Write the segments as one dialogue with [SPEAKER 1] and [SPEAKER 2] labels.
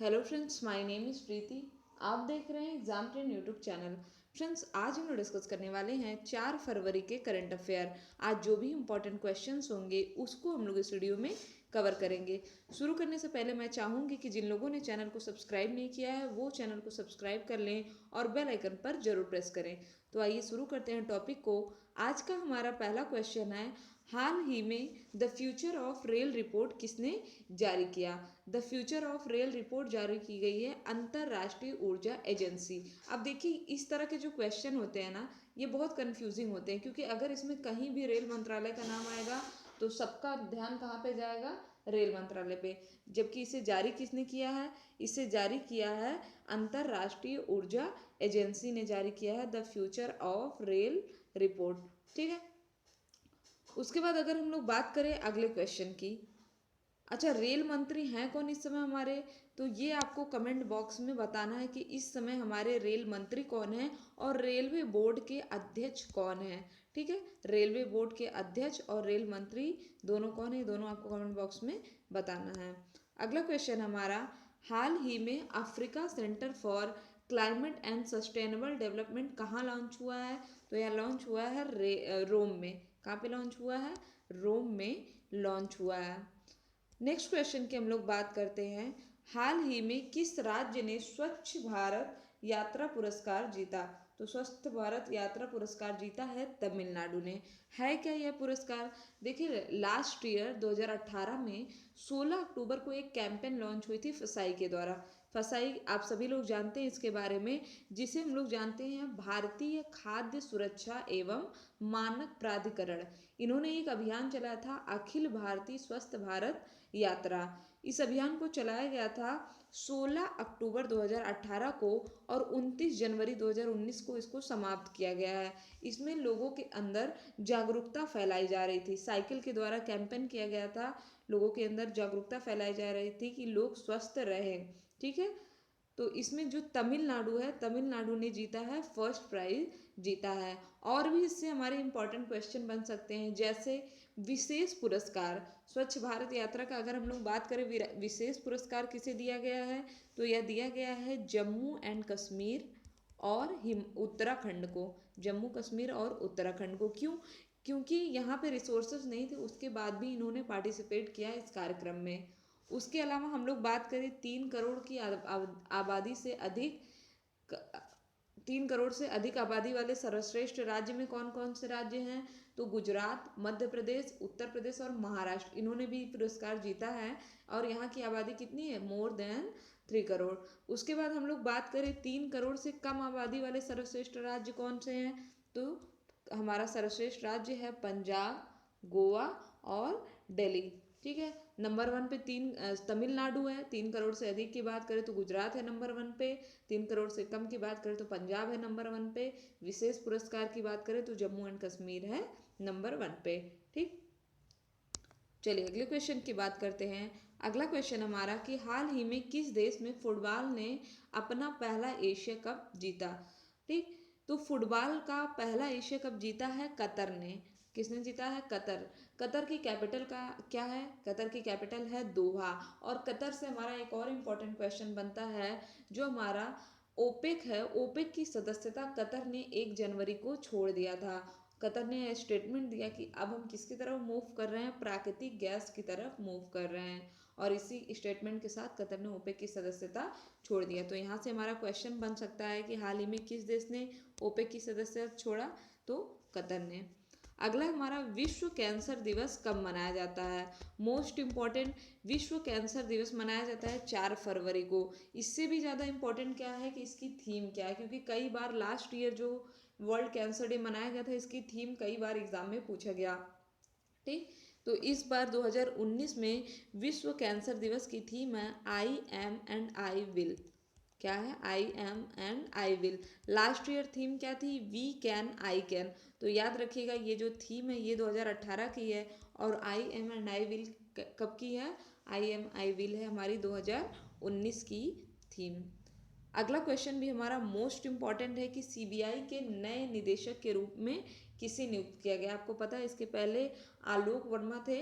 [SPEAKER 1] Hello friends, my name is Preeti. आप देख रहे हैं exam train YouTube channel. Friends, आज हम लोग डिस्कस करने वाले हैं 4 फरवरी के करंट अफेयर। आज जो भी इंपॉर्टेंट क्वेश्चंस होंगे उसको हम लोग इस वीडियो में कवर करेंगे। शुरू करने से पहले मैं चाहूँगी कि जिन लोगों ने चैनल को सब्सक्राइब नहीं किया है वो चैनल को सब्सक्राइब कर लें और बेल आइकन पर जरूर प्रेस करें। तो आइए शुरू करते हैं टॉपिक को। आज का हमारा पहला क्वेश्चन है, हाल ही में the future of rail report किसने जारी किया? The future of rail report जारी की गई है अंतर्राष्ट्रीय ऊर्जा एजेंसी। अब देखिए, इस तरह के जो क्वेश्चन होते हैं ना, ये बहुत कंफ्यूजिंग होते हैं, क्योंकि अगर इसमें कहीं भी रेल मंत्रालय का नाम आएगा तो सबका ध्यान कहाँ पे जाएगा? रेल मंत्रालय पे। जबकि इसे जारी किसने किया है? इसे जारी किया है अंतर्राष्ट्रीय ऊर्जा एजेंसी ने जारी किया है the future of rail report. ठीक है। उसके बाद अगर हम लोग बात करें अगले क्वेश्चन की, अच्छा, रेल मंत्री हैं कौन इस समय हमारे? तो ये आपको कमेंट बॉक्स में बताना है कि इस समय हमारे रेल मंत्री कौन है और रेलवे बोर्ड के अध्यक्ष कौन है। ठीक है, रेलवे बोर्ड के अध्यक्ष और रेल मंत्री दोनों कौन है, दोनों आपको कमेंट बॉक्स में बताना है। अगला क्वेश्चन हमारा, हाल ही में Africa centre for climate and sustainable development कहाँ लॉन्च हुआ है? तो यह लॉन्च हुआ है रोम में। कहाँ पे लॉन्च हुआ है? रोम में लॉन्च हुआ है। नेक्स्ट क्वेश्चन की हम लोग बात करते हैं, हाल ही में किस राज्य ने स्वच्छ भारत यात्रा पुरस्कार जीता? तो स्वच्छ भारत यात्रा पुरस्कार जीता है तमिलनाडु ने। है क्या यह पुरस्कार? देखिए, लास्ट ईयर 2018 में 16 अक्टूबर को एक कैंपेन लॉन्च हुई थी फसाई के द्वारा। फसाई आप सभी लोग जानते हैं इसके बारे में, जिसे हम लोग जानते हैं भारतीय खाद्य सुरक्षा एवं मानक प्राधिकरण। इन्होंने एक अभियान चलाया था, अखिल भारतीय स्वस्थ भारत यात्रा। इस अभियान को चलाया गया था 16 अक्टूबर 2018 को और 29 जनवरी 2019 को इसको समाप्त किया गया है। इसमें लोगों के अंदर जागरूकता फैलाई जा रही थी, साइकिल के द्वारा कैंपेन किया गया था, लोगों के अंदर जागरूकता फैलाई जा रही थी कि लोग स्वस्थ रहें। ठीक है। तो इसमें जो तमिलनाडु है, तमिलनाडु ने जीता है, फर्स्ट प्राइज जीता है। और भी इससे हमारे इंपॉर्टेंट क्वेश्चन बन सकते हैं, जैसे विशेष पुरस्कार स्वच्छ भारत यात्रा का अगर हम लोग बात करें, विशेष पुरस्कार किसे दिया गया है? तो यह दिया गया है जम्मू एंड कश्मीर और उत्तराखंड को। जम्मू कश्मीर और उत्तराखंड को। क्यों? क्योंकि यहाँ पे रिसोर्सेज नहीं थे, उसके बाद भी इन्होंने पार्टिसिपेट किया इस कार्यक्रम में। उसके अलावा हम लोग बात करें 3 करोड़ की आबादी से अधिक, 3 करोड़ से अधिक आबादी वाले सर्वश्रेष्ठ राज्य में कौन कौन से राज्य हैं? तो गुजरात, मध्य प्रदेश, उत्तर प्रदेश और महाराष्ट्र, इन्होंने भी पुरस्कार जीता है। और यहाँ की आबादी कितनी है? More than 3 crore. उसके बाद हम लोग बात करें 3 करोड़ से कम आबादी वाले सर्वश्रेष्ठ राज्य कौन से हैं? तो हमारा सर्वश्रेष्ठ राज्य है पंजाब, गोवा और दिल्ली। ठीक है। नंबर 1 पे तमिलनाडु है। 3 करोड़ से अधिक की बात करें तो गुजरात है नंबर 1 पे। 3 करोड़ से कम की बात करें तो पंजाब है नंबर 1 पे। विशेष पुरस्कार की बात करें तो जम्मू एंड कश्मीर है नंबर 1 पे। ठीक। चलिए अगले क्वेश्चन की बात करते हैं। अगला क्वेश्चन हमारा कि हाल ही में किस देश में फुटबॉल ने अपना पहला एशिया कप जीता? ठीक। तो फुटबॉल का पहला एशिया कप जीता है कतर ने। किसने जीता है? कतर। कतर की कैपिटल का क्या है? कतर की कैपिटल है दोहा। और कतर से हमारा एक और इम्पोर्टेंट क्वेश्चन बनता है, जो हमारा ओपेक है, ओपेक की सदस्यता कतर ने 1 जनवरी को छोड़ दिया था। कतर ने स्टेटमेंट दिया कि अब हम किसकी तरफ मूव कर रहे हैं? प्राकृतिक गैस की तरफ मूव कर रहे हैं। और इसी स्टेटमेंट के साथ कतर ने ओपेक की सदस्यता छोड़ दिया। तो यहाँ से हमारा क्वेश्चन बन सकता है कि हाल ही में किस देश ने ओपेक की सदस्यता छोड़ा? तो कतर ने। अगला हमारा, विश्व कैंसर दिवस कब मनाया जाता है? मोस्ट इम्पॉर्टेंट, विश्व कैंसर दिवस मनाया जाता है 4 फरवरी को। इससे भी ज़्यादा इम्पोर्टेंट क्या है कि इसकी थीम क्या है, क्योंकि कई बार लास्ट ईयर जो वर्ल्ड कैंसर डे मनाया गया था, इसकी थीम कई बार एग्जाम में पूछा गया। ठीक। तो इस बार 2019 में विश्व कैंसर दिवस की थीम है I am and I will. क्या है? I am and I will. Last year theme क्या थी? We can I can. तो याद रखिएगा, ये जो थीम है ये 2018 की है और आई एम एंड आई विल कब की है? आई एम आई विल है हमारी 2019 की थीम। अगला क्वेश्चन भी हमारा मोस्ट इम्पॉर्टेंट है कि सीबीआई के नए निदेशक के रूप में किसे नियुक्त किया गया? आपको पता है इसके पहले आलोक वर्मा थे,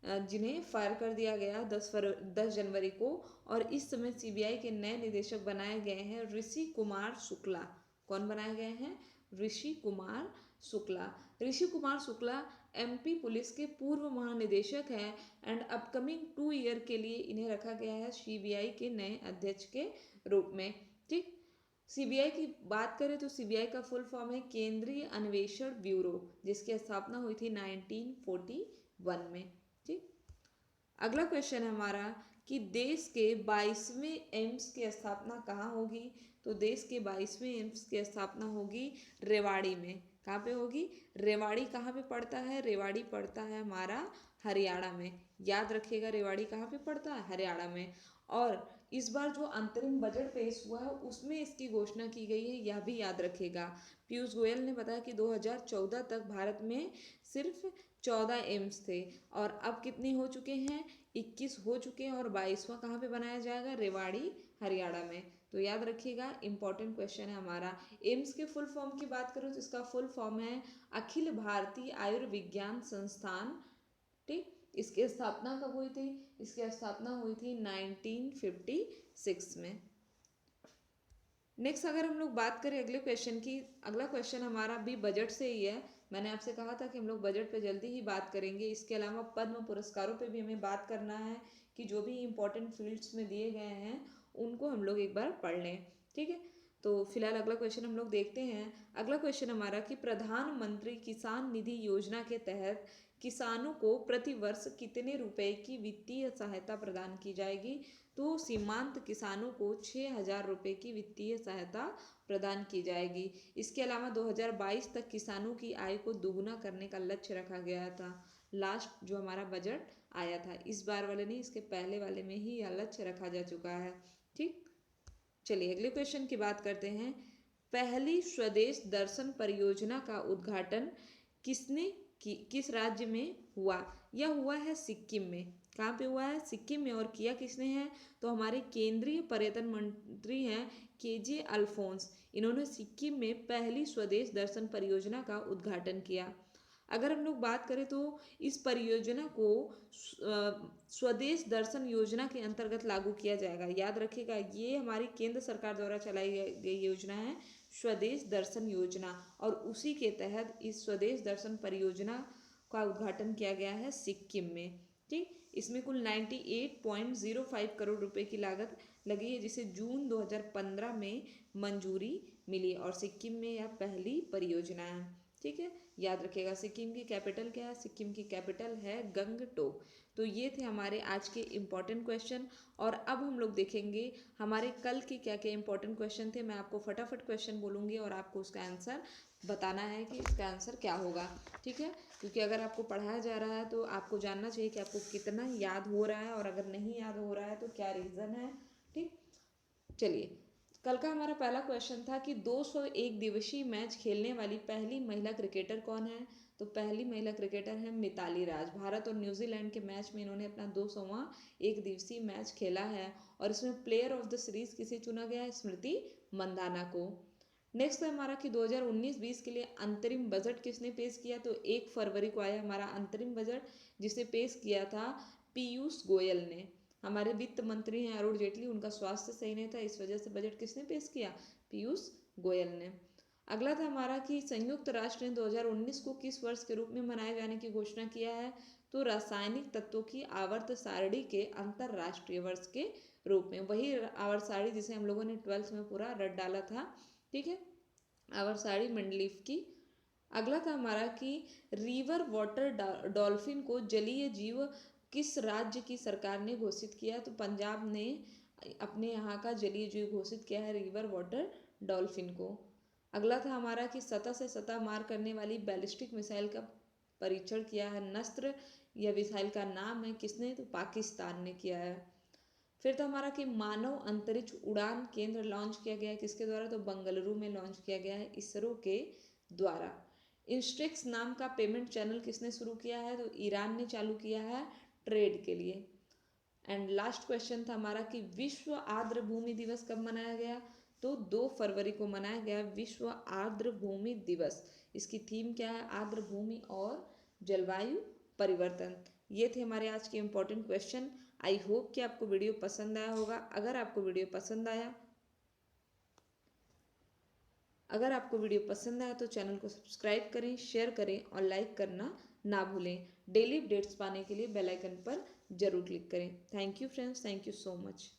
[SPEAKER 1] जिन्हें फायर कर दिया गया 10 जनवरी को। और इस समय सीबीआई के नए निदेशक बनाए गए हैं ऋषि कुमार शुक्ला। कौन बनाए गए हैं? ऋषि कुमार शुक्ला। ऋषि कुमार शुक्ला एमपी पुलिस के पूर्व महानिदेशक हैं एंड अपकमिंग 2 ईयर के लिए इन्हें रखा गया है सीबीआई के नए अध्यक्ष के रूप में। ठीक, सीबीआई की बात करें तो सीबीआई का फुल फॉर्म है केंद्रीय अन्वेषण ब्यूरो, जिसकी स्थापना हुई थी 1941 में। ठीक, अगला क्वेश्चन है हमारा कि देश के 22वें एम्स की स्थापना कहाँ होगी? तो देश के 22वें एम्स की स्थापना होगी रेवाड़ी में। कहाँ पे होगी? रेवाड़ी कहाँ पे पड़ता है? रेवाड़ी पड़ता है हमारा हरियाणा में। याद रखिएगा, रेवाड़ी कहाँ पे पड़ता है? हरियाणा में। और इस बार जो अंतरिम बजट पेश हुआ है उसमें इसकी घोषणा की गई है, यह भी याद रखेगा। पीयूष गोयल ने बताया कि 2014 तक भारत में सिर्फ 14 एम्स थे और अब कितने हो चुके हैं? 21 हो चुके हैं और 22वां कहाँ पे बनाया जाएगा? रेवाड़ी हरियाणा में। तो याद रखिएगा, इंपॉर्टेंट क्वेश्चन है हमारा। एम्स के फुल फॉर्म की बात करूँ तो इसका फुल फॉर्म है अखिल भारतीय आयुर्विज्ञान संस्थान। ठीक, इसकी स्थापना कब हुई थी? इसकी स्थापना हुई थी 1956 में। नेक्स्ट अगर हम लोग बात करें अगले क्वेश्चन की, अगला क्वेश्चन हमारा भी बजट से ही है। मैंने आपसे कहा था कि हम लोग बजट पे जल्दी ही बात करेंगे। इसके अलावा पद्म पुरस्कारों पे भी हमें बात करना है कि जो भी इंपॉर्टेंट फील्ड्स में दिए गए हैं उनको हम लोग एक बार पढ़ लें। ठीक है, तो फिलहाल अगला क्वेश्चन हम लोग देखते हैं। अगला क्वेश्चन हमारा कि प्रधानमंत्री किसान निधि योजना के तहत किसानों को प्रति वर्ष कितने रुपए की वित्तीय सहायता प्रदान की जाएगी? तो सीमांत किसानों को 6,000 रुपये की वित्तीय सहायता प्रदान की जाएगी। इसके अलावा 2022 तक किसानों की आय को दोगुना करने का लक्ष्य रखा गया था। लास्ट जो हमारा बजट आया था, इस बार वाले नहीं, इसके पहले वाले में ही यह लक्ष्य रखा जा चुका है। ठीक, चलिए अगले क्वेश्चन की बात करते हैं। पहली स्वदेश दर्शन परियोजना का उद्घाटन किसने किस राज्य में हुआ? यह हुआ है सिक्किम में। कहाँ पे हुआ है? सिक्किम में। और किया किसने है? तो हमारे केंद्रीय पर्यटन मंत्री हैं केजे अल्फोंस। इन्होंने सिक्किम में पहली स्वदेश दर्शन परियोजना का उद्घाटन किया। अगर हम लोग बात करें तो इस परियोजना को स्वदेश दर्शन योजना के अंतर्गत लागू किया जाएगा। याद रखिएगा, ये हमारी केंद्र सरकार द्वारा चलाई गई योजना है स्वदेश दर्शन योजना, और उसी के तहत इस स्वदेश दर्शन परियोजना का उद्घाटन किया गया है सिक्किम में। ठीक, इसमें कुल 98.05 करोड़ रुपए की लागत लगी है, जिसे जून 2015 में मंजूरी मिली और सिक्किम में यह पहली परियोजना है। ठीक है, याद रखिएगा। सिक्किम की कैपिटल क्या है? सिक्किम की कैपिटल है गंगटोक। तो ये थे हमारे आज के इम्पॉर्टेंट क्वेश्चन। और अब हम लोग देखेंगे हमारे कल के क्या क्या इंपॉर्टेंट क्वेश्चन थे। मैं आपको फटाफट क्वेश्चन बोलूँगी और आपको उसका आंसर बताना है कि इसका आंसर क्या होगा। ठीक है, क्योंकि अगर आपको पढ़ाया जा रहा है तो आपको जानना चाहिए कि आपको कितना याद हो रहा है, और अगर नहीं याद हो रहा है तो क्या रीज़न है। ठीक, चलिए कल का हमारा पहला क्वेश्चन था कि 201 दिवसीय मैच खेलने वाली पहली महिला क्रिकेटर कौन है? तो पहली महिला क्रिकेटर है मिताली राज। भारत और न्यूजीलैंड के मैच में इन्होंने अपना 200वां एक दिवसीय मैच खेला है। और इसमें प्लेयर ऑफ द सीरीज किसे चुना गया है? स्मृति मंदाना को। नेक्स्ट है हमारा कि 2019-20 के लिए अंतरिम बजट किसने पेश किया? तो 1 फरवरी को आया हमारा अंतरिम बजट, जिसे पेश किया था पीयूष गोयल ने। हमारे वित्त मंत्री हैं अरुण जेटली, उनका स्वास्थ्य सही नहीं था, इस वजह से बजट किसने पेश किया? पीयूष गोयल ने। अगला था हमारा कि संयुक्त राष्ट्र ने 2019 को किस वर्ष के रूप में मनाए जाने की घोषणा किया है? तो रासायनिक तत्वों की आवर्त सारणी के अंतरराष्ट्रीय वर्ष के रूप में। वही आवर्त सारणी जिसे हम लोगों ने 12th में पूरा रट डाला था। ठीक है, आवर्त सारणी मंडलीफ की। अगला था हमारा कि रिवर वाटर डॉल्फिन को जलीय जीव किस राज्य की सरकार ने घोषित किया? तो पंजाब ने अपने यहाँ का जलीय जीव घोषित किया है रिवर वाटर डॉल्फिन को। अगला था हमारा कि सतह से सतह मार करने वाली बैलिस्टिक मिसाइल का परीक्षण किया है नस्त्र। यह मिसाइल का नाम है किसने? तो पाकिस्तान ने किया है। फिर था हमारा कि मानव अंतरिक्ष उड़ान केंद्र लॉन्च किया गया है किसके द्वारा? तो बेंगलुरु में लॉन्च किया गया है इसरो के द्वारा। इंस्ट्रिक्स नाम का पेमेंट चैनल किसने शुरू किया है? तो ईरान ने चालू किया है ट्रेड के लिए। एंड लास्ट क्वेश्चन था हमारा कि विश्व आर्द्र भूमि दिवस कब मनाया गया? तो 2 फरवरी को मनाया गया विश्व आर्द्र भूमि दिवस। इसकी थीम क्या है? आर्द्र भूमि और जलवायु परिवर्तन। ये थे हमारे आज के इम्पोर्टेंट क्वेश्चन। आई होप कि आपको वीडियो पसंद आया होगा। अगर आपको वीडियो पसंद आया तो चैनल को सब्सक्राइब करें, शेयर करें और लाइक करना ना भूलें। डेली अपडेट्स पाने के लिए बेल आइकन पर जरूर क्लिक करें। Thank you friends, thank you so much.